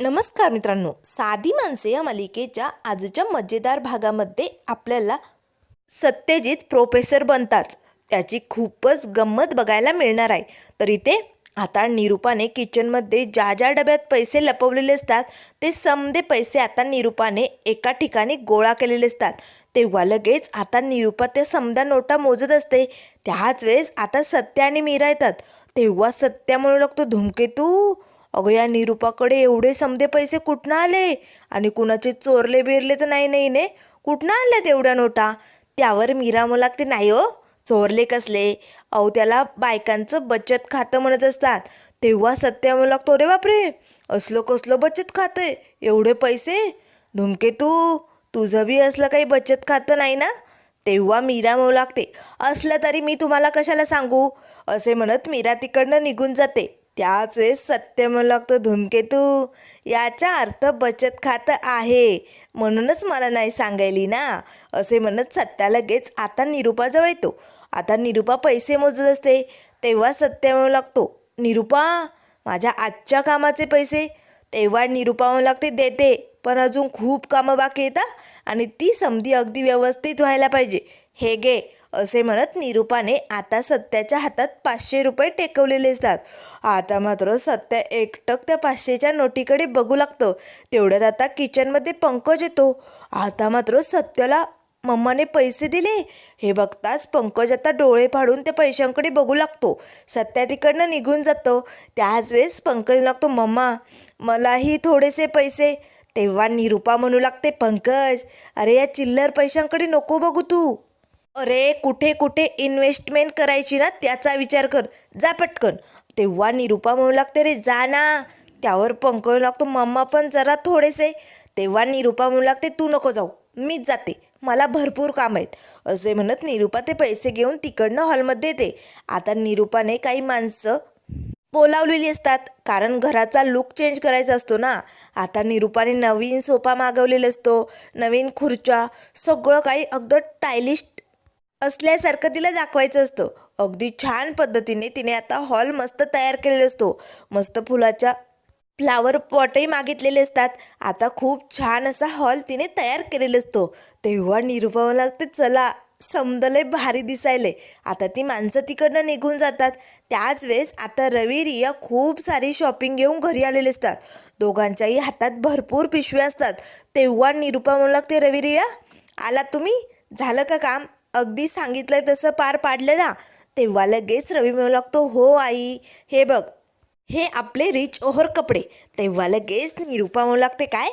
नमस्कार मित्रांनो, साधी माणसे या मालिकेच्या आजच्या मजेदार भागामध्ये आपल्याला सत्यजित प्रोफेसर बनताच त्याची खूपच गंमत बघायला मिळणार आहे. तर इथे आता निरूपाने किचनमध्ये ज्या ज्या डब्यात पैसे लपवलेले असतात ते समधे पैसे आता निरूपाने एका ठिकाणी गोळा केलेले असतात. तेव्हा लगेच आता निरूपा त्या समध्या नोटा मोजत असते. त्याच वेळेस आता सत्या आणि मीरा येतात. तेव्हा सत्या म्हणू लागतो, धूमकेतू, अगं या निरूपाकडे एवढे समधे पैसे कुठनं आले? आणि कुणाचे चोरले बिरले तर नाही नाही ने, कुठनं आणल्यात एवढ्या नोटा? त्यावर मीरा म्हणू लागते, नाही हो, चोरले कसले, अहो त्याला बायकांचं बचत खातं म्हणत असतात. तेव्हा सत्या म्हणू लागतो, अरे बापरे, असलं कसलं बचत खातं आहे, एवढे पैसे? धूमकेतू, तुझं बी असलं काही बचत खातं नाही ना? तेव्हा मीरा म्हणू लागते, असलं तरी मी तुम्हाला कशाला सांगू, असे म्हणत मीरा तिकडनं निघून जाते. त्याच वेळेस सत्य म्हणू लागतो, धूमकेतू, याचा अर्थ बचत खातं आहे, म्हणूनच मला नाही सांगायली ना, असे म्हणत सत्या लगेच आता निरूपाजवळ येतो. आता निरूपा पैसे मोजत असते. तेव्हा सत्य म्हणू लागतो, निरूपा, माझ्या आजच्या कामाचे पैसे? तेव्हा निरूपा म्हणू लागते, देते, पण अजून खूप कामं बाकी येतात आणि ती समधी अगदी व्यवस्थित व्हायला पाहिजे, हे घे, असे म्हणत निरूपाने आता सत्याच्या हातात 500 रुपये टेकवलेले असतात. आता मात्र सत्या एकटक त्या 500च्या नोटीकडे बघू लागतं. तेवढ्यात आता किचनमध्ये पंकज येतो. आता मात्र सत्याला मम्माने पैसे दिले हे बघताच पंकज आता डोळे फाडून त्या पैशांकडे बघू लागतो. सत्या तिकडनं निघून जातो. त्याच वेळेस पंकज लागतो, मम्मा, मलाही थोडेसे पैसे. तेव्हा निरूपा म्हणू लागते, पंकज, अरे या चिल्लर पैशांकडे नको बघू तू, अरे कुठे कुठे इन्व्हेस्टमेंट करायची ना त्याचा विचार कर, जा पटकन. तेव्हा निरूपा म्हणू लागते, रे जा ना. त्यावर पंकज लागतो, मम्मा पण जरा थोडेसे. तेव्हा निरूपा म्हणू लागते, तू नको जाऊ, मीच जाते, मला भरपूर काम आहेत, असे म्हणत निरूपा ते पैसे घेऊन तिकडनं हॉलमध्ये येते. आता निरूपाने काही माणसं बोलावलेली असतात, कारण घराचा लुक चेंज करायचा असतो ना. आता निरूपाने नवीन सोफा मागवलेला असतो, नवीन खुर्च्या, सगळं काही अगदी स्टायलिश असल्यासारखं तिला दाखवायचं असतं. अगदी छान पद्धतीने तिने आता हॉल मस्त तयार केलेला असतो. मस्त फुलाच्या फ्लावर पॉटही मागितलेले असतात. आता खूप छान असा हॉल तिने तयार केलेला असतो. तेव्हा निरूपा लागते, चला, समदले भारी दिसायले. आता ती माणसं तिकडनं निघून जातात. त्याच वेळेस आता रवी रिया खूप सारी शॉपिंग घेऊन घरी आलेले असतात. दोघांच्याही हातात भरपूर पिशव्या असतात. तेव्हा निरूपा म्हणू लागते, रवी रिया, आला तुम्ही, झालं का काम, अगदी सांगितलंय तसं पार पाडलं ना? तेव्हा लगेच रवी म्हणू लागतो, हो आई, हे बघ, हे आपले रिच ओव्हर कपडे. तेव्हा लगेच निरूपा म्हणू लागते, काय,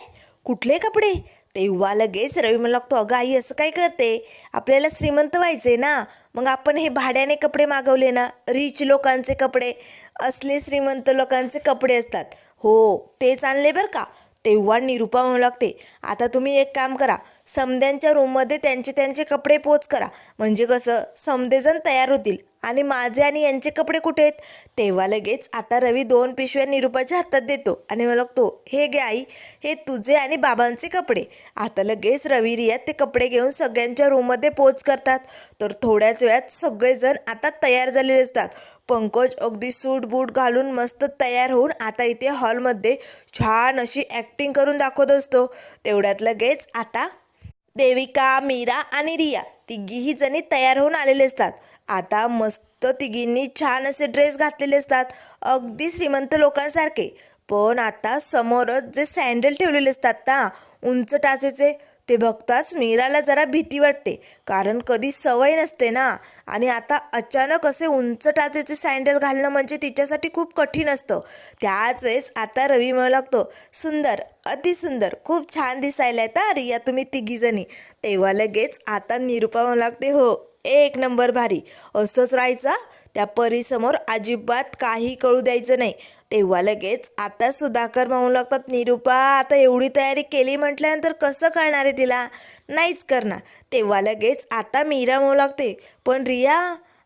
कुठले कपडे? तेव्हा लगेच रवी म्हणू लागतो, अगं आई, असं काय करते, आपल्याला श्रीमंत व्हायचे ना, मग आपण हे भाड्याने कपडे मागवले ना, रिच लोकांचे कपडे, असले श्रीमंत लोकांचे कपडे असतात, हो तेच आणले बरं का. तेव्हा निरूपा म्हणू लागते, आता तुम्ही एक काम करा, समध्यांच्या रूममध्ये त्यांचे त्यांचे कपडे पोच करा, म्हणजे कसं समधेजण तयार होतील, आणि माझे आणि यांचे कपडे कुठे आहेत? तेव्हा लगेच आता रवी 2 पिशव्या निरूपाच्या हातात देतो आणि मला लागतो, हे घे आई, हे तुझे आणि बाबांचे कपडे. आता लगेच रवी रिया ते कपडे घेऊन सगळ्यांच्या रूममध्ये पोच करतात. तर थोड्याच वेळात सगळेजण आता तयार झालेले असतात. पंकज अगदी सूट बूट घालून मस्त तयार होऊन आता इथे हॉलमध्ये छान अशी ॲक्टिंग करून दाखवत असतो. तेवढ्यात लगेच आता देविका, मीरा आणि रिया तिघीही जणी तयार होऊन आलेले असतात. आता मस्त तिघींनी छान असे ड्रेस घातलेले असतात, अगदी श्रीमंत लोकांसारखे. पण आता समोरच जे सँडल ठेवलेले असतात ना, उंच टाचेचे, ते बघताच मीराला जरा भीती वाटते, कारण कधी सवय नसते ना, आणि आता अचानक असे उंच टाचेचे सँडल घालणं म्हणजे तिच्यासाठी खूप कठीण असतं. त्याच वेळेस आता रवी म्हणू लागतो, सुंदर, अतिसुंदर, खूप छान दिसायला येता रिया तुम्ही तिघीजणी. तेव्हा लगेच आता निरूपा म्हणू लागते, हो, एक नंबर भारी, असंच राहायचं, त्या परीसमोर अजिबात काही कळू द्यायचं नाही. तेव्हा लगेच आता सुधाकर म्हणू लागतात, निरूपा, आता एवढी तयारी केली म्हटल्यानंतर कसं करणार आहे तिला, नाहीच करणार. तेव्हा लगेच आता मीरा म्हणू लागते, पण रिया,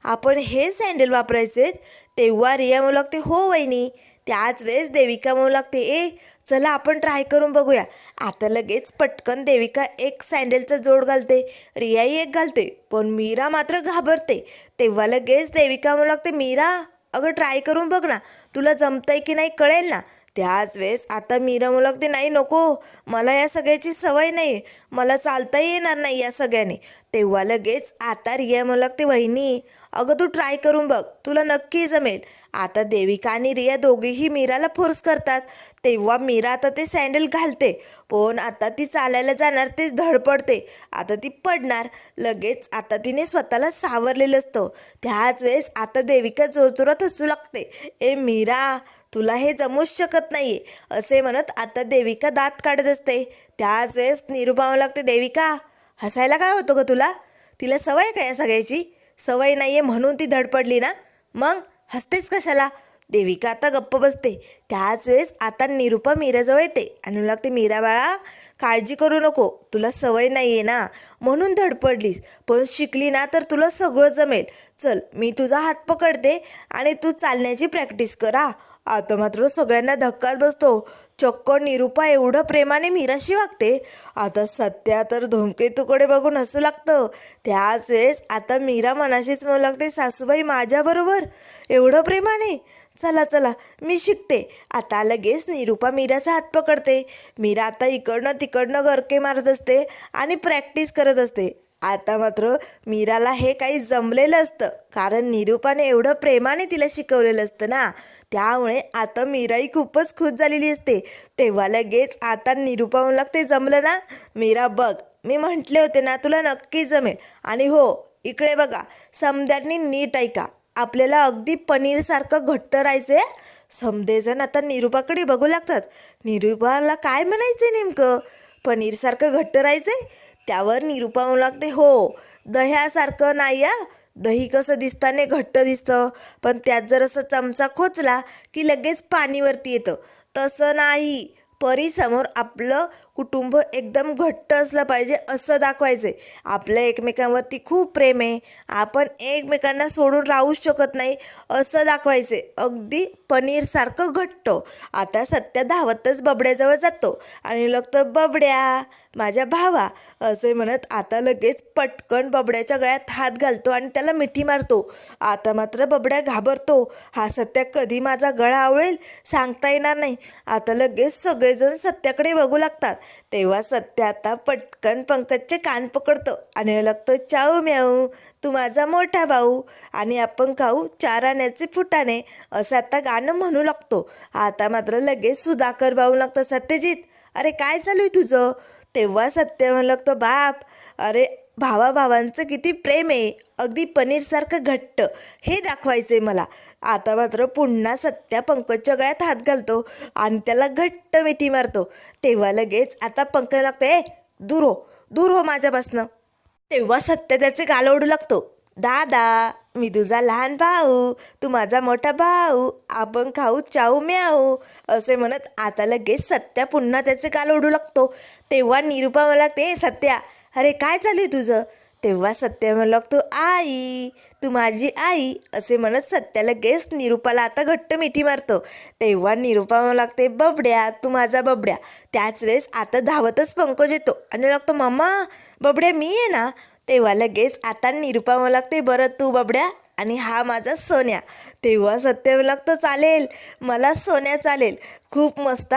आपण हे सँडल वापरायचे? तेव्हा रिया म्हणू लागते, हो वहिनी. त्याच वेळेस देविका म्हणू लागते, ए चला आपण ट्राय करून बघूया. आता लगेच पटकन देविका एक सँडलचा जोड घालते, रियाही एक घालते, पण मीरा मात्र घाबरते. तेव्हा लगेच देविका म्हणू लागते, मीरा, अगं ट्राय करून बघ ना, तुला जमतंय की नाही कळेल ना. त्याच वेळेस आता मीरा म्हणू लागते, नाही नको, मला या सगळ्याची सवय नाही, मला चालताही येणार नाही या सगळ्याने. तेव्हा लगेच आता रिया म्हणू लागते, वहिनी अगं तू ट्राय करून बघ, तुला नक्की जमेल. आता देविका आणि रिया दोघेही मीराला फोर्स करतात. तेव्हा मीरा आता ते सँडल घालते, पण आता ती चालायला जाणार तेच धडपडते. आता ती पडणार. लगेच आता तिने स्वतःला सावरलेलं असतं. त्याच वेळेस आता देविका जोरजोरात हसू लागते, ए मीरा तुला हे जमूच शकत नाही असे म्हणत आता देविका दात काढत असते. त्याच वेळेस निरुपा म्हणू लागते, देविका हसायला काय होतं ग तुला? तिला सवय काय या सगळ्याची? सवय नाही आहे म्हणून ती धडपडली ना, मग हसतेच कशाला? देविका आता गप्प बसते. त्याच वेळेस आता निरुपा मीराजवळ येते आणि म्हणू लागते, मीरा बाळा काळजी करू नको, तुला सवय नाही आहे ना म्हणून धडपडलीस, पण शिकली ना तर तुला सगळं जमेल. चल मी तुझा हात पकडते आणि तू चालण्याची प्रॅक्टिस करा. आता मात्र सगळ्यांना धक्काच बसतो. चक्क निरुपा एवढं प्रेमाने मीराशी वागते. आता सत्या तर धूमकेतूकडे बघून हसू लागतं. त्याच वेळेस आता मीरा मनाशीच म्हणू लागते, सासूबाई माझ्याबरोबर एवढं प्रेमाने? चला चला मी शिकते. आता लगेच निरुपा मीराचा हात पकडते. मीरा आता इकडनं तिकडनं गरके मारत असते आणि प्रॅक्टिस करत असते. आता मात्र मीराला हे काही जमलेलं असतं, कारण निरुपाने एवढं प्रेमाने तिला शिकवलेलं असतं ना. त्यामुळे आता मीराही खूपच खुश झालेली असते. तेव्हा लगेच आता निरुपा म्हणू लागते, जमलं ना मीरा, बघ मी म्हटले होते ना तुला नक्की जमेल. आणि हो इकडे बघा, समद्यांनी नीट ऐका, आपल्याला अगदी पनीरसारखं घट्ट राहायचंय. समदेजण आता निरुपाकडे बघू लागतात. निरुपाला काय म्हणायचंय नेमकं? पनीरसारखं घट्ट राहायचंय? त्यावर निरुपा म्हणू लागते, हो दह्यासारखं नाही या. दही कसं दिसताने घट्ट दिसतं, पण त्यात जर असं चमचा खोचला की लगेच पाणीवरती येतं, तसं नाही. परीसमोर आपलं कुटुंब एकदम घट्ट असलं पाहिजे असं दाखवायचं. आपल्या एकमेकांवरती खूप प्रेम आहे, आपण एकमेकांना सोडून राहूच शकत नाही असं दाखवायचे, अगदी पनीरसारखं घट्ट. आता सत्या धावतच बबड्याजवळ जातो आणि लागतं, बबड्या माझ्या भावा असे म्हणत आता लगेच पटकन बबड्याच्या गळ्यात हात घालतो आणि त्याला मिठी मारतो. आता मात्र बबड्या घाबरतो. हा सत्या कधी माझा गळा आवळेल सांगता येणार नाही. आता लगेच सगळेजण सत्याकडे बघू लागतात. तेव्हा सत्या आता पटकन पंकजचे कान पकडतो आणि लागतं, चाऊ म्याऊ तू माझा मोठा भाऊ आणि आपण खाऊ 4 आण्याचे फुटाणे असं आता गाणं म्हणू लागतो. आता मात्र लगेच सुधाकर भाऊ लागतं, सत्यजित अरे काय चालू आहे तुझं? तेव्हा सत्य म्हणू लागतो, बाप अरे भावाभावांचं किती प्रेम आहे, अगदी पनीरसारखं घट्ट, हे दाखवायचंय मला. आता मात्र पुन्हा सत्या पंकजच्या गळ्यात हात घालतो आणि त्याला घट्ट मिठी मारतो. तेव्हा लगेच आता पंकज लागतं, ए दूर हो माझ्यापासनं. तेव्हा सत्य त्याचे गाल ओढू लागतो, दादा मी तुझा लहान भाऊ, तू माझा मोठा भाऊ, आपण खाऊ चाऊ म्याऊ असे म्हणत आता लगेच सत्या पुन्हा त्याचे गाल ओढू लागतो. तेव्हा निरुपा मला लागते, सत्या अरे काय चालू आहे तुझं? तेव्हा सत्या म्हणू लागतो, आई तू माझी आई असे म्हणत सत्या लगेच निरुपाला आता घट्ट मिठी मारतो. तेव्हा निरुपा म्हणू लागते, बबड्या तू माझा बबड्या. त्याच वेळेस आता धावतच पंकज येतो आणि लागतो, मम्मा बबड्या मी आहे ना. तेव्हा लगेच आता निरुपा म्हणू लागते, बरं तू बबड्या आणि हा माझा सोन्या. तेव्हा सत्य म्हणू लागतं, चालेल मला सोन्या चालेल, खूप मस्त.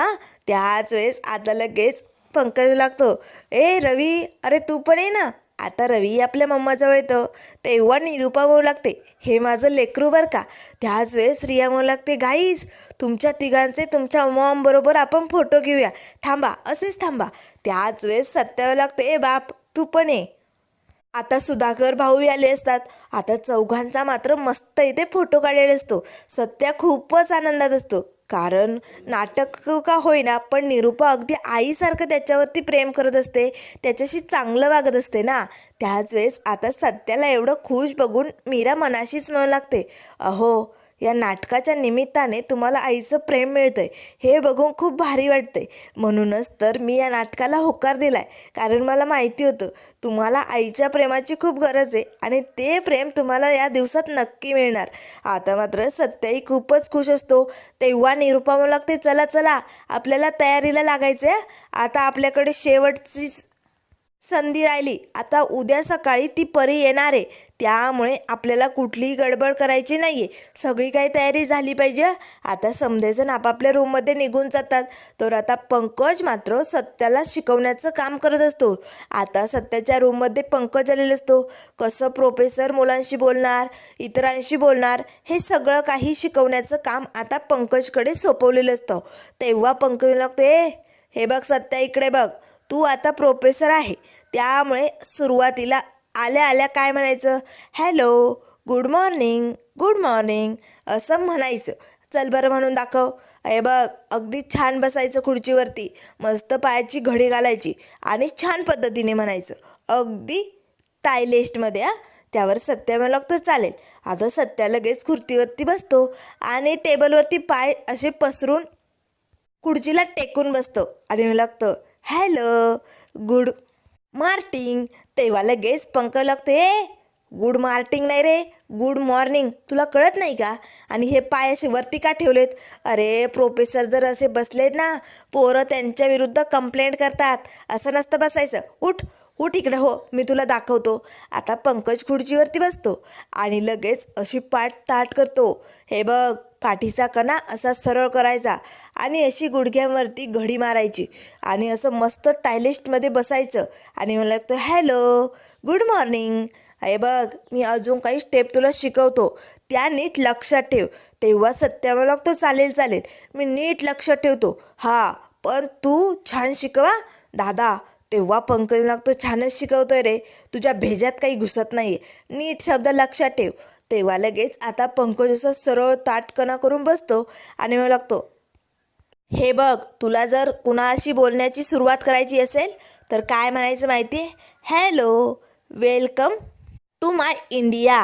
त्याच वेळेस आता लगेच पंकज लागतो, ए रवी अरे तू पण ये ना. आता रवी आपल्या मम्माजवळ येतं. तेव्हा निरुपा म्हणू लागते, हे माझं लेकरू बरं का. त्याच वेळेस रिया म्हणू लागते, गाईज तुमच्या तिघांचे तुमच्या मॉम बरोबर आपण फोटो घेऊया, थांबा असेच थांबा. त्याच वेळेस सत्यावर लागते, ए बाप तू पण ये. आता सुधाकर भाऊ आले असतात. आता चौघांचा मात्र मस्त इथे फोटो काढलेला असतो. सत्या खूपच आनंदात असतो, कारण नाटक का होईना पण निरुपा अगदी आईसारखं त्याच्यावरती प्रेम करत असते, त्याच्याशी चांगलं वागत असते ना. त्याच वेळेस आता सत्याला एवढं खुश बघून मीरा मनाशीच म्हणू लागते, अहो या नाटकाच्या निमित्ताने तुम्हाला आईचं प्रेम मिळतंय हे बघून खूप भारी वाटतंय. म्हणूनच तर मी या नाटकाला होकार दिलाय, कारण मला माहिती होतं तुम्हाला आईच्या प्रेमाची खूप गरज आहे आणि ते प्रेम तुम्हाला या दिवसात नक्की मिळणार. आता मात्र सत्याही खूपच खुश असतो. तेव्हा निरुपा म्हणू लागते, चला चला आपल्याला तयारीला लागायचं आहे, आता आपल्याकडे शेवटची संधी राहिली. आता उद्या सकाळी ती परी येणार आहे, त्यामुळे आपल्याला कुठलीही गडबड करायची नाही आहे. सगळी काही तयारी झाली पाहिजे. आता समजेजण आपापल्या रूममध्ये निघून जातात. तर आता पंकज मात्र सत्याला शिकवण्याचं काम करत असतो. आता सत्याच्या रूममध्ये पंकज आलेला असतो. कसं प्रोफेसर मुलांशी बोलणार, इतरांशी बोलणार, हे सगळं काही शिकवण्याचं काम आता पंकजकडे सोपवलेलं असतं. तेव्हा पंकज लागते, हे बघ सत्या, इकडे बघ, तू आता प्रोफेसर आहे, त्यामुळे सुरुवातीला आल्या आल्या काय म्हणायचं, hello, good morning, good morning असं म्हणायचं. चल बरं म्हणून दाखव. हे बघ, अगदी छान बसायचं खुर्चीवरती, मस्त पायाची घडी घालायची आणि छान पद्धतीने म्हणायचं, अगदी टायलिस्टमध्ये. त्यावर सत्या मला लागतो चालेल. आता सत्या लगेच खुर्चीवरती बसतो आणि टेबलवरती पाय असे पसरून खुर्चीला टेकून बसतो आणि मला लागतं, हॅलो, गुड मॉर्निंग. तेव्हा लगेच पंकज लागतो, गुड मॉर्निंग नाही रे, गुड मॉर्निंग, तुला कळत नाही का? आणि हे पाय असे वरती का ठेवलेत? अरे प्रोफेसर जर असे बसलेत ना, पोरं त्यांच्या विरुद्ध कंप्लेंट करतात. असं नसतं बसायचं. उठ उठ इकडे, हो मी तुला दाखवतो. आता पंकज खुर्चीवरती बसतो आणि लगेच अशी पाठ ताट करतो. हे बघ, पाठीचा कणा असा सरळ करायचा आणि अशी गुडघ्यावरती घडी मारायची आणि असं मस्त टायलिस्टमध्ये बसायचं आणि मला लागतं, हॅलो, गुड मॉर्निंग. हे बघ, मी अजून काही स्टेप तुला शिकवतो, त्या नीट लक्षात ठेव. तेव्हा सत्या मला लागतो, चालेल चालेल, मी नीट लक्षात ठेवतो. हां, पण तू छान शिकवा दादा. तेव्हा पंकज लागतो, छानच शिकवतोय रे, तुझ्या भेजात काही घुसत नाही आहे, नीट शब्द लक्षात ठेव. तेव्हा लगेच आता पंकज असं सरळ ताटकणा करून बसतो आणि मला लागतो, हे बघ, तुला जर कुणाशी बोलण्याची सुरुवात करायची असेल तर काय म्हणायचं माहिती आहे, hello, welcome to my India,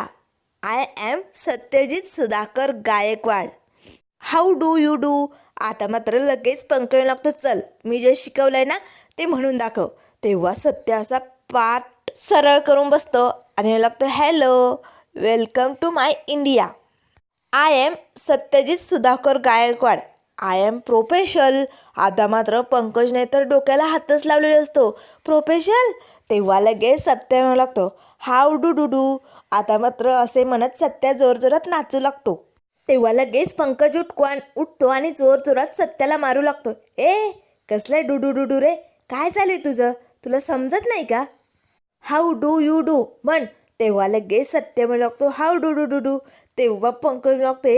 I am Satyajit Sudhakar Gaikwad, how do you do. आता मात्र लगेच पंकज लागतो, चल मी जे शिकवलं आहे ना ते म्हणून दाखव. तेव्हा सत्य असा पाठ सरळ करून बसतो आणि लागतं, hello, welcome to my India, I am Satyajit Sudhakar Gaikwad, I am professional. आता मात्र पंकजने तर डोक्याला हातच लावलेला असतो, प्रोफेशनल. तेव्हा लगेच सत्य म्हणू लागतो, हाऊ डू डू डू. आता मात्र असे म्हणत सत्या जोरजोरात नाचू लागतो. तेव्हा लगेच पंकज उठतो आणि जोरजोरात सत्याला मारू लागतो. कसलं डुडू डुडू रे, काय चालू आहे तुझं, तुला समजत नाही का? हाऊ डू यू डू म्हण. तेव्हा लगेच सत्य म्हणू लागतो, how do do do do. तेव्हा पंकज लागतो,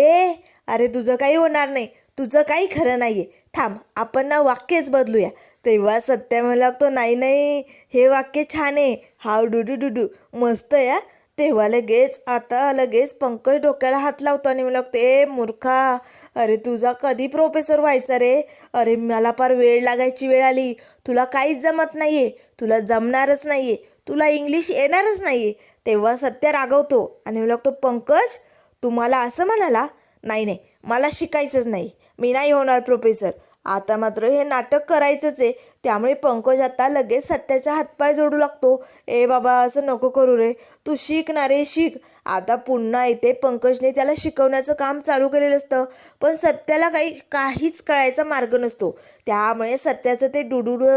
अरे तुझं काही होणार नाही, तुझं काही खरं नाही आहे, थांब आपण ना वाक्यच बदलूया. तेव्हा सत्य म्हणू लागतो, नाही नाही, हे वाक्य छान आहे, how do do do do, मस्त या. तेव्हा लगेच पंकज डोक्याला हात लावतो आणि मला लागते, मूर्खा, अरे तुझा कधी प्रोफेसर व्हायचा रे? अरे मला फार वेळ लागायची वेळ आली, तुला काहीच जमत नाही आहे, तुला जमणारच नाही आहे, तुला इंग्लिश येणारच नाही आहे. तेव्हा सत्य रागवतो आणि मला लागतो, पंकज तुम्हाला असं म्हणाला? नाही नाही, मला शिकायचंच नाही, मी नाही होणार प्रोफेसर. आता मात्र हे नाटक करायचंच आहे, त्यामुळे पंकज आता लगेच सत्याचा हातपाय जोडू लागतो. बाबा असं नको करू रे, तू शिक ना रे, शिक. आता पुन्हा इथे पंकजने त्याला शिकवण्याचं काम चालू केलेलं असतं, पण सत्याला काहीच कळायचा मार्ग नसतो, त्यामुळे सत्याचं ते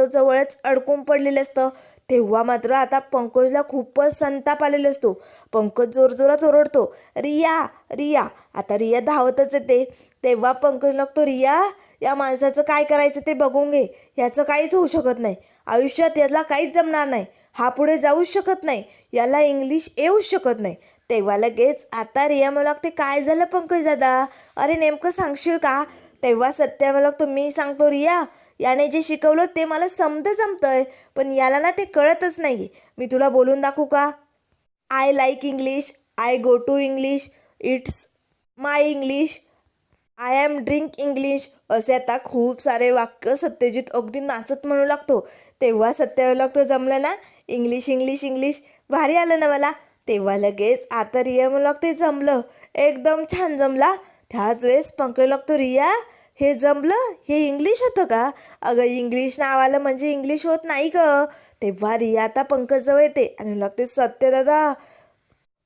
जवळच अडकून पडलेलं असतं. तेव्हा मात्र आता पंकजला खूपच संताप आलेला असतो. पंकज जोरजोरात ओरडतो, रिया, रिया. आता रिया धावतच येते. तेव्हा पंकज लागतो, रिया, या माणसाचं काय करायचं ते बघून घे, याचं काहीच होऊ शकत नाही, आयुष्यात याला काहीच जमणार नाही, हा पुढे जाऊच शकत नाही, याला इंग्लिश येऊच शकत नाही. तेव्हा लगेच आता रिया मला लागते, काय झालं पंकज दादा, अरे नेमकं सांगशील का? तेव्हा सत्या मला लागतो, मी सांगतो रिया, याने जे शिकवलं ते मला जमतंय, पण याला ना ते कळतच नाही. मी तुला बोलून दाखवू का? I like English, I go to English, it's my English, I am drink English. असे आता खूप सारे वाक्य सत्यजित अगदी नाचत म्हणू लागतो. तेव्हा सत्याला लागतो, जमलं ना, इंग्लिश इंग्लिश इंग्लिश, भारी आलं ना मला. तेव्हा लगेच आता रिया म्हणू लागते, जमलं, एकदम छान जमला. त्याच वेळेस पंकज लागतो, रिया, हे जमलं, हे इंग्लिश होतं का? अगं इंग्लिश नाव आलं म्हणजे इंग्लिश होत नाही गं. तेव्हा रिया आता पंकजजवळ येते आणि लागते, सत्य दादा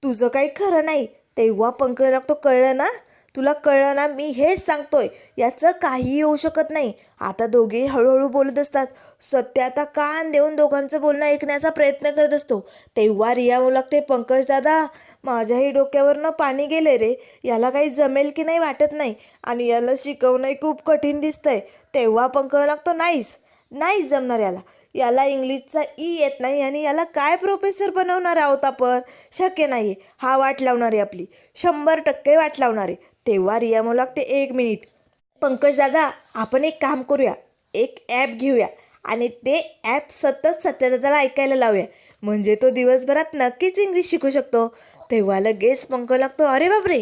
तुझं काही खरं नाही. तेव्हा पंकज लागतो, कळलं ना, तुला कळलं ना, मी हेच सांगतोय, याचं काहीही होऊ शकत नाही. आता दोघे हळूहळू बोलत असतात. सत्य आता कान देऊन दोघांचं बोलणं ऐकण्याचा प्रयत्न करत असतो. तेव्हा रिया म्हणू लागते, पंकज दादा, माझ्याही डोक्यावरनं पाणी गेले रे. याला काही जमेल की नाही वाटत नाही आणि याला शिकवणंही खूप कठीण दिसतंय. तेव्हा पंकज लागतो, नाहीच जमणार याला. याला इंग्लिशचा येत नाही आणि याला काय प्रोफेसर बनवणार आहोत आपण. शक्य नाही आहे. हा वाट लावणार आहे आपली, 100% वाट लावणार आहे. तेव्हा रिया म्हणू लागते, 1 मिनिट पंकज दादा, आपण एक काम करूया, एक ॲप घेऊया आणि ते ॲप सतत सत्यदादाला ऐकायला लावूया. म्हणजे तो दिवसभरात नक्कीच इंग्लिश शिकू शकतो. तेव्हा लगेच पंकज लागतो, अरे बापरे,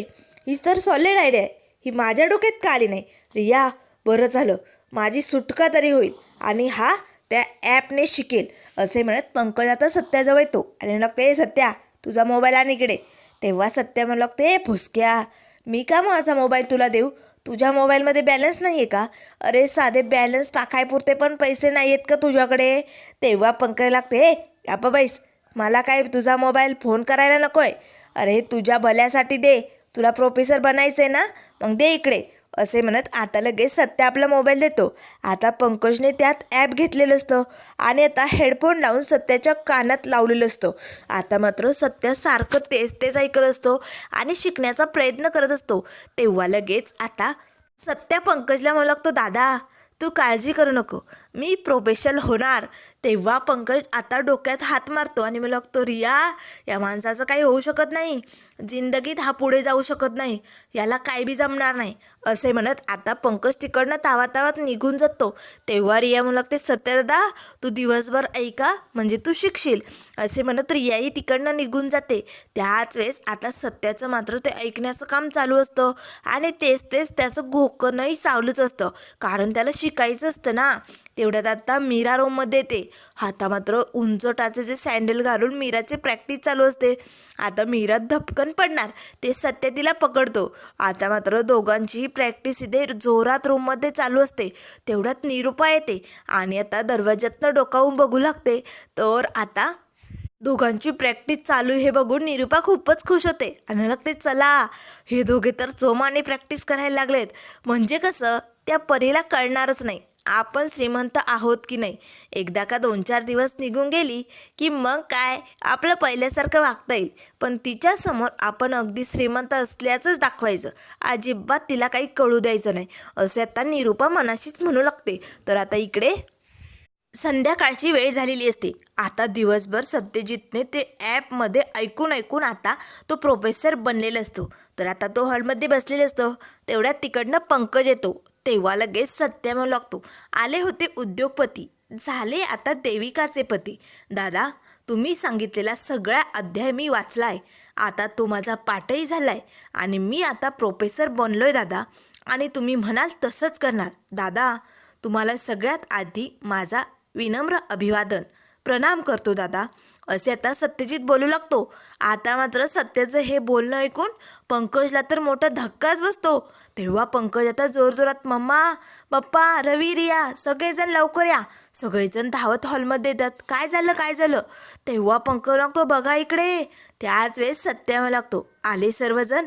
ही तर सॉलिड आयडिया आहे. ही माझ्या डोक्यात का आली नाही. रिया, बरं झालं, माझी सुटका तरी होईल आणि हा त्या ॲपने शिकेल. असे म्हणत पंकज आता सत्याजवळ येतो आणि लागते, सत्या, तुझा मोबाईल आण इकडे. तेव्हा सत्या म्हणू लागते, फुसक्या, मी का माझा मोबाईल तुला देऊ. तुझ्या मोबाईलमध्ये बॅलन्स नाही आहे का. अरे साधे बॅलन्स टाकायपुरते पण पैसे नाही आहेत का तुझ्याकडे. तेव्हा पंकज लागते, या बैस, मला काय तुझा मोबाईल फोन करायला नको आहे. अरे तुझ्या भल्यासाठी दे, तुला प्रोफेसर बनायचं आहे ना, मग दे इकडे. असे म्हणत आता लगेच सत्या आपला मोबाईल देतो. आता पंकजने त्यात ॲप घेतलेलं असतं आणि आता हेडफोन लावून सत्याच्या कानात लावलेलं असतं. आता मात्र सत्या सारखं तेच ऐकत असतो आणि शिकण्याचा प्रयत्न करत असतो. तेव्हा लगेच आता सत्या पंकजला म्हणू लागतो, दादा, तू काळजी करू नको, मी प्रोफेशनल होणार. तेव्हा पंकज आता डोक्यात हात मारतो आणि मला लागतो, रिया, या माणसाचं काही होऊ शकत नाही. जिंदगीत हा पुढे जाऊ शकत नाही. याला काही बी जमणार नाही. असे म्हणत आता पंकज तिकडनं तावातावात निघून जातो. तेव्हा रिया म्हणू लागते, सत्यदादा, तू दिवसभर ऐका म्हणजे तू शिकशील. असे म्हणत रियाही तिकडनं निघून जाते. त्याच वेळेस आता सत्याचं मात्र ते ऐकण्याचं काम चालू असतं आणि तेच त्याचं घोकणंही चालूच असतं, कारण त्याला शिकायचं असतं ना. तेवढ्यात आता मीरा रूममध्ये येते. आता मात्र उंचटाचे जे सँडल घालून मीराची प्रॅक्टिस चालू असते. आता मीरा धपकन पडणार, ते सत्य तिला पकडतो. आता मात्र दोघांचीही प्रॅक्टिस इथे जोरात रूममध्ये चालू असते. तेवढ्यात निरुपा येते आणि आता दरवाज्यातनं डोकावून बघू लागते. तर आता दोघांची प्रॅक्टिस चालू हे बघून निरुपा खूपच खुश होते आणि लागते, चला, हे दोघे तर जोमाने प्रॅक्टिस करायला लागलेत. म्हणजे कसं, त्या परीला कळणारच नाही आपण श्रीमंत आहोत की नाही. एकदा का 2-4 दिवस निघून गेली की मग काय आपलं पहिल्यासारखं वागता येईल. पण तिच्यासमोर आपण अगदी श्रीमंत असल्याचंच दाखवायचं, अजिबात तिला काही कळू द्यायचं नाही, असे आता निरुपा मनाशीच म्हणू लागते. तर आता इकडे संध्याकाळची वेळ झालेली असते. आता दिवसभर सत्यजितने ते ॲपमध्ये ऐकून आता तो प्रोफेसर बनलेला असतो. तर आता तो हॉलमध्ये बसलेला असतो. तेवढ्यात तिकडनं पंकज येतो. तेव्हा लगेच सत्या म्हणू लागतो, आले होते उद्योगपती, झाले आता देविकाचे पती. दादा, तुम्ही सांगितलेला सगळा अध्याय मी वाचला आहे. आता तो माझा पाठही झाला आहे आणि मी आता प्रोफेसर बनलो आहे दादा. आणि तुम्ही म्हणाल तसंच करणार. दादा, तुम्हाला सगळ्यात आधी माझा विनम्र अभिवादन, प्रणाम करतो दादा. असे आता सत्यजित बोलू लागतो. आता मात्र सत्याचं हे बोलणं ऐकून पंकजला तर मोठा धक्काच बसतो. तेव्हा पंकज आता जोरजोरात, मम्मा, पप्पा, रवी, रिया, सगळेजण लवकर या. सगळेजण धावत हॉलमध्ये येतात. काय झालं. तेव्हा पंकज लागतो, बघा इकडे. त्याच वेळेस सत्या लागतो, आले सर्वजण,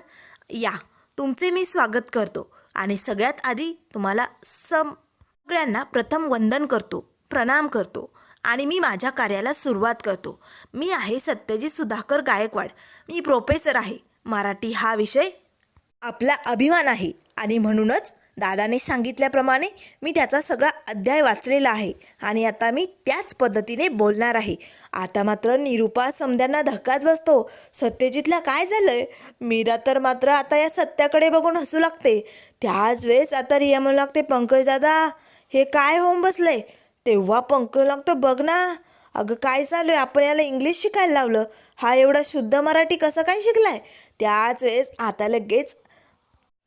या, तुमचे मी स्वागत करतो आणि सगळ्यात आधी तुम्हाला सगळ्यांना प्रथम वंदन करतो, प्रणाम करतो आणि मी माझ्या कार्याला सुरुवात करतो. मी आहे सत्यजित सुधाकर गायकवाड. मी प्रोफेसर आहे. मराठी हा विषय आपला अभिमान आहे आणि म्हणूनच दादाने सांगितल्याप्रमाणे मी त्याचा सगळा अध्याय वाचलेला आहे आणि आता मी त्याच पद्धतीने बोलणार आहे. आता मात्र निरुपा समद्यांना धक्काच बसतो. सत्यजितला काय झालंय. मीरा तर मात्र आता या सत्याकडे बघून हसू लागते. त्याच वेळेस आता रिया म्हणू लागते, पंकज दादा, हे काय होऊन बसलंय. तेव्हा पंकज लागतो, बघ ना, अगं काय चालू आहे, आपण याला इंग्लिश शिकायला लावलं, हा एवढा शुद्ध मराठी कसं काय शिकलाय. त्याच वेळेस आता लगेच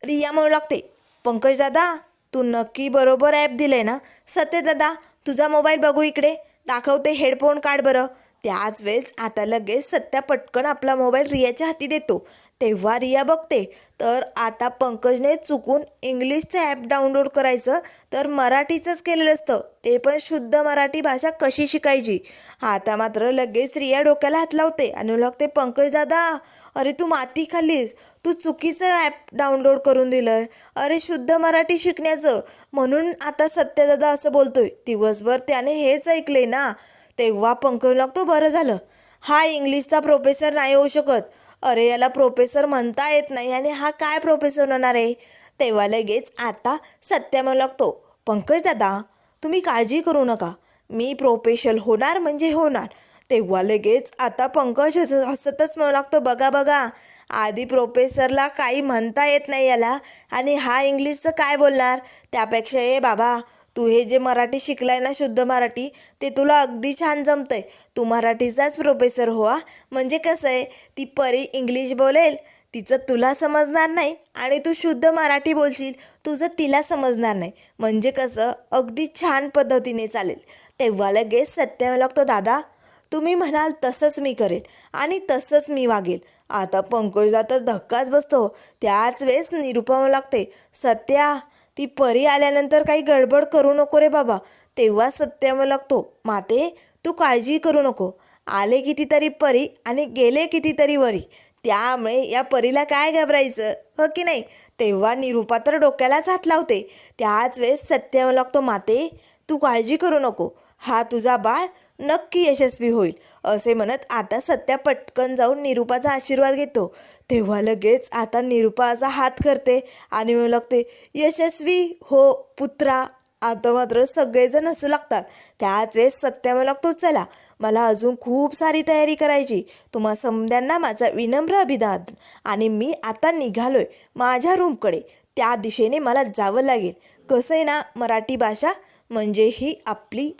रिया म्हणू लागते, पंकज दादा, तू नक्की बरोबर ॲप दिलंय ना. सत्य दादा, तुझा मोबाईल बघू इकडे, दाखवते, हेडफोन काढ बरं. त्याच वेळेस आता लगेच सत्या पटकन आपला मोबाईल रियाच्या हाती देतो. तेव्हा रिया बघते तर आता पंकजने चुकून इंग्लिशचं ॲप डाउनलोड करायचं तर मराठीचंच केलेलं असतं, ते पण शुद्ध मराठी भाषा कशी शिकायची. आता मात्र लगेच रिया डोक्याला हात लावते आणि लागते, पंकज दादा अरे तू माती खाल्लीस, तू चुकीचं ॲप डाउनलोड करून दिलं अरे शुद्ध मराठी शिकण्याचं, म्हणून आता सत्यदादा असं बोलतोय. दिवसभर त्याने हेच ऐकले ना. तेव्हा पंकज लागतो, बरं झालं हा इंग्लिशचा प्रोफेसर नाही होऊ शकत, अरे याला प्रोफेसर म्हणता येत नाही आणि हा काय प्रोफेसर होणार आहे. तेव्हा लगेच आता सत्या म्हणू लागतो, पंकज दादा तुम्ही काळजी करू नका, मी प्रोफेशनल होणार म्हणजे होणार. तेव्हा लगेच आता पंकज हसतच म्हणू लागतो, बघा बघा आधी प्रोफेसरला काही म्हणता येत नाही याला आणि हा इंग्लिशचं काय बोलणार. त्यापेक्षा ए बाबा तू हे जे मराठी शिकलाय ना शुद्ध मराठी ते तुला अगदी छान जमतंय, तू मराठीचाच प्रोफेसर हो. म्हणजे कसं आहे ती परी इंग्लिश बोलेल तिचं तुला समजणार नाही आणि तू शुद्ध मराठी बोलशील तुझं तिला समजणार नाही, म्हणजे कसं अगदी छान पद्धतीने चालेल. तेव्हा लगेच सत्य लागतो, दादा तुम्ही म्हणाल तसंच मी करेल आणि तसंच मी वागेल. आता पंकजला तर धक्काच बसतो. त्याच वेळेस निरुपमा लागते, सत्या ती परी आल्यानंतर काही गडबड करू नको रे बाबा. तेव्हा सत्य लागतो, माते तू काळजी करू नको, आले कितीतरी परी आणि गेले कितीतरी वरी, त्यामुळे या परीला काय घाबरायचं हो की नाही. तेव्हा निरुपा तर डोक्यालाच हात लावते. त्याच वेळेस सत्य लागतो, माते तू काळजी करू नको, हा तुझा बाळ नक्की यशस्वी होईल. असे म्हणत आता सत्या पटकन जाऊन निरुपाचा आशीर्वाद घेतो. तेव्हा लगेच आता निरुपाचा हात करते आणि म्हणू लागते, यशस्वी हो पुत्रा. आता मात्र सगळेजण हसू लागतात. त्याच वेळेस सत्या म्हणू लागतो, चला मला अजून खूप सारी तयारी करायची, तुम्हा समद्यांना माझा विनम्र अभिवादन आणि मी आता निघालोय माझ्या रूमकडे, त्या दिशेने मला जावं लागेल. कसं आहे ना मराठी भाषा म्हणजे ही आपली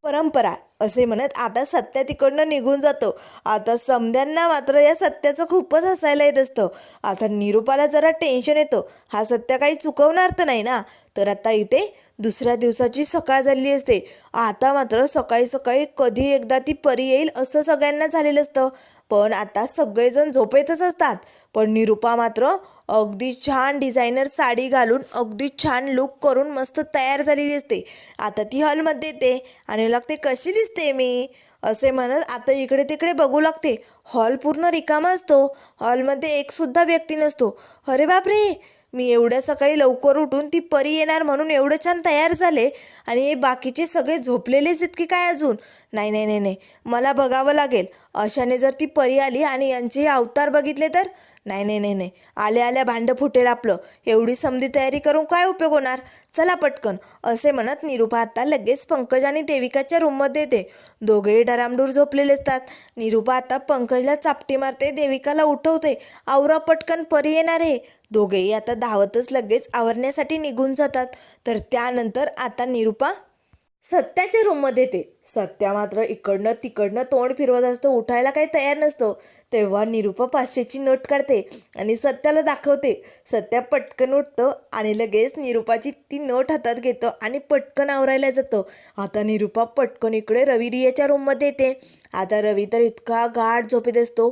परंपरा. असे म्हणत आता सत्या तिकडनं निघून जातो. आता समद्यांना मात्र या सत्याचं खूपच हसायला येत असतं. आता निरुपाला जरा टेन्शन येतं, हा सत्या काही चुकवणार तर नाही ना. तर आता इथे दुसऱ्या दिवसाची सकाळ झालेली असते. आता मात्र सकाळी सकाळी कधी एकदा ती परी येईल असं सगळ्यांना झालेलं असतं, पण आता सगळेजण झोपेतच असतात. पण निरुपा मात्र अगदी छान डिझायनर साडी घालून अगदी छान लुक करून मस्त तयार झालेली असते. आता ती हॉलमध्ये येते आणि लागते, कशी दिसते मी असे म्हणत आता इकडे तिकडे बघू लागते. हॉल पूर्ण रिकामा असतो, हॉलमध्ये एकसुद्धा व्यक्ती नसतो. अरे बापरे, मी एवढ्या सकाळी लवकर उठून ती परी येणार म्हणून एवढं छान तयार झाले आणि हे बाकीचे सगळे झोपलेलेच इतके काय अजून. नाही नाही नाही नाही, मला बघावं लागेल. अशाने जर ती परी आली आणि यांचे हे अवतार बघितले तर नाही नाही नाही नाही, आल्या आल्या भांडं फुटेल आपलं. एवढी समधी तयारी करून काय उपयोग होणार, चला पटकन. असे म्हणत निरुपा आता लगेच पंकज आणि देविकाच्या रूममध्ये येते. दोघेही डरामडूर झोपलेले असतात. निरुपा आता पंकजला चापटी मारते, देविकाला उठवते, आवरा पटकन परी येणार आहे. दोघेही आता धावतच लगेच आवरण्यासाठी निघून जातात. तर त्यानंतर आता निरुपा सत्याच्या रूममध्ये येते. सत्या मात्र इकडनं तिकडनं तोंड फिरवत असतो, उठायला काही तयार नसतो. तेव्हा निरुपा 500ची नोट काढते आणि सत्याला दाखवते. सत्या पटकन उठतं आणि लगेच निरुपाची ती नोट हातात घेतं आणि पटकन आवरायला जातं. आता निरुपा पटकन इकडे रवी रियाच्या रूममध्ये येते. आता रवी तर इतका गाढ झोपेत असतो.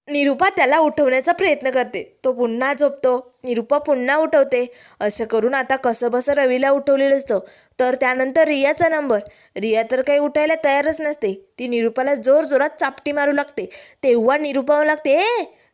निरुपा त्याला उठवण्याचा प्रयत्न करते, तो पुन्हा झोपतो. निरुपा पुन्हा उठवते. असं करून आता कसंबसं रवीला उठवलेलं असतं. तर त्यानंतर रियाचा नंबर. रिया तर काही उठायला तयारच नसते. ती निरुपाला जोरजोरात चापटी मारू लागते. तेव्हा निरुपा लागते,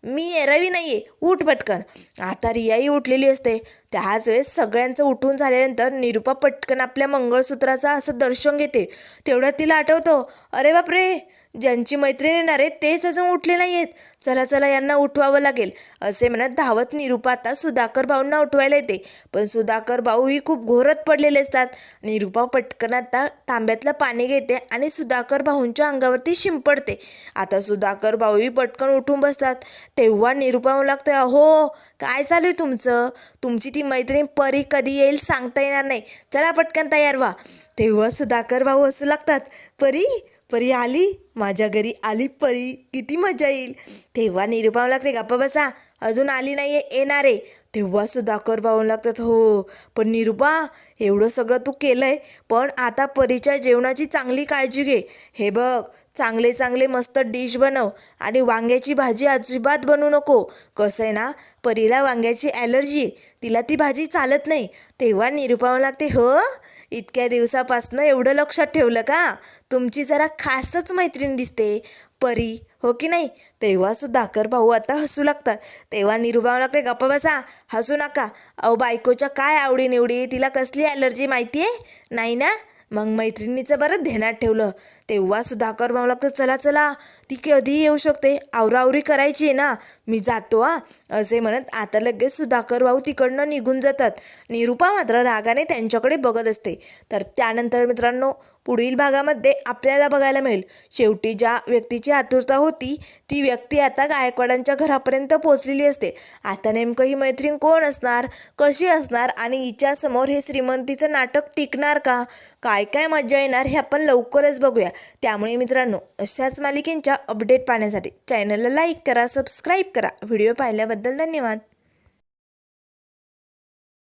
मी आहे रवी नाही आहे, उठ पटकन. आता रियाही उठलेली असते. त्याच वेळेस सगळ्यांचं उठून झाल्यानंतर निरुपा पटकन आपल्या मंगळसूत्राचं असं दर्शन घेते. तेवढ्यात तिला आठवतं, अरे बापरे, ज्यांची मैत्रीण येणार आहे तेच अजून उठले नाही आहेत, चला चला यांना उठवावं लागेल. असे म्हणत धावत निरुपा आता सुधाकर भाऊंना उठवायला येते. पण सुधाकर भाऊ ही खूप घोरत पडलेले असतात. निरुपा पटकन आता तांब्यातलं पाणी घेते आणि सुधाकर भाऊंच्या अंगावरती शिंपडते. आता सुधाकर भाऊही पटकन उठून बसतात. तेव्हा निरुपा लागते, अहो काय चालू आहे तुमचं, तुमची ती मैत्रीण परी कधी येईल सांगता येणार नाही, चला पटकन तयार व्हा. तेव्हा सुधाकर भाऊ हसू लागतात, परी परी आली, माझ्या घरी आली परी, किती मजा येईल. तेव्हा निरुपा लागते, गप्पा बसा, अजून आली नाही आहे, येणार आहे. तेव्हा सुधाकर भाऊ लागतात, हो पण निरुपा एवढं सगळं तू केलं आहे, पण आता परीच्या जेवणाची चांगली काळजी घे. हे बघ चांगले चांगले मस्त डिश बनव आणि वांग्याची भाजी अजिबात बनवू नको. कसं आहे ना, परीला वांग्याची ॲलर्जी, तिला ती भाजी चालत नाही. तेव्हा निरुपाला लागते, हो इतक्या दिवसापासनं एवढं लक्षात ठेवलं का? तुमची जरा खासच मैत्रीण दिसते परी, हो की नाही? तेव्हा सुधाकर भाऊ आता हसू लागतात. तेव्हा निरुपाला लागते, गप्पा बसा, हसू नका. अहो बायकोच्या काय आवडीनिवडी, तिला कसली ॲलर्जी माहिती आहे नाही ना? मग मैत्रिणीचं बरं ध्यानात ठेवलं. तेव्हा सुधाकर भाऊ लागतं, चला चला ती कधी येऊ शकते, आवरावरी करायची आहे ना, मी जातो हा, असे म्हणत आता लगेच सुधाकर भाऊ तिकडनं निघून जातात. निरुपा मात्र रागाने त्यांच्याकडे बघत असते. तर त्यानंतर मित्रांनो, पुढील भागामध्ये आपल्याला बघायला मिळेल, शेवटी ज्या व्यक्तीची आतुरता होती ती व्यक्ती आता गायकवाडांच्या घरापर्यंत पोहोचलेली असते. आता नेमकं ही मैत्रीण कोण असणार, कशी असणार आणि हिच्यासमोर हे श्रीमंतीचं नाटक टिकणार का, काय काय मजा येणार हे आपण लवकरच बघूया. त्यामुळे मित्रांनो, अशाच मालिकेंच्या अपडेट पाहण्यासाठी चॅनलला लाईक करा, सबस्क्राईब करा. व्हिडिओ पाहिल्याबद्दल धन्यवाद.